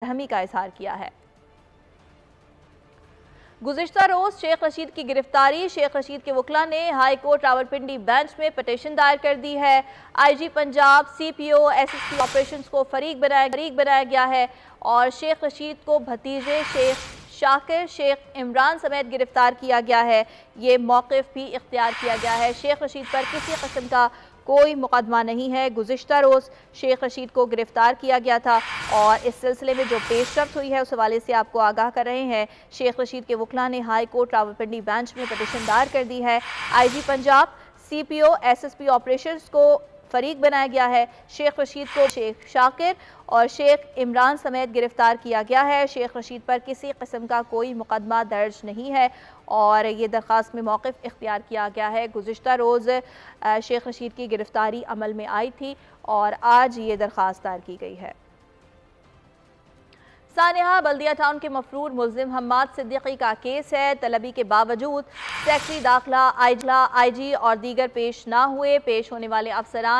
अहमी का इजहार किया है। गुज़िश्ता रोज शेख रशीद की गिरफ्तारी। शेख रशीद के वकला ने हाई कोर्ट रावलपिंडी बेंच में पटिशन दायर कर दी है। IG Punjab, CPO, SSP operations को फरीक बनाया गया है और शेख रशीद को भतीजे शेख शाकिर, शेख इमरान समेत गिरफ्तार किया गया है। ये मौक़िफ़ भी इख्तियार किया गया है। शेख रशीद पर किसी किस्म का कोई मुकदमा नहीं है। गुज़िश्ता रोज़ शेख रशीद को गिरफ्तार किया गया था और इस सिलसिले में जो पेशरफ्त हुई है उस हवाले से आपको आगाह कर रहे हैं। शेख रशीद के वकला ने हाई कोर्ट रावलपिंडी बेंच में पटिशन दायर कर दी है। IG Punjab, CPO, SSP operations को फरीक बनाया गया है। शेख रशीद को शेख शाकिर और शेख इमरान समेत गिरफ्तार किया गया है। शेख रशीद पर किसी किस्म का कोई मुकदमा दर्ज नहीं है और ये दरख्वास्त में मौक़िफ़ इख्तियार किया गया है। गुज़िश्ता रोज़ शेख रशीद की गिरफ्तारी अमल में आई थी और आज ये दरख्वास्त दायर की गई है। सानिहा बल्दिया टाउन के मफरूर मुल्ज़िम हम्माद सिद्दीकी का केस है। तलबी के बावजूद सेक्रेटरी दाखिला, आईजी और दीगर पेश ना हुए। पेश होने वाले अफसरान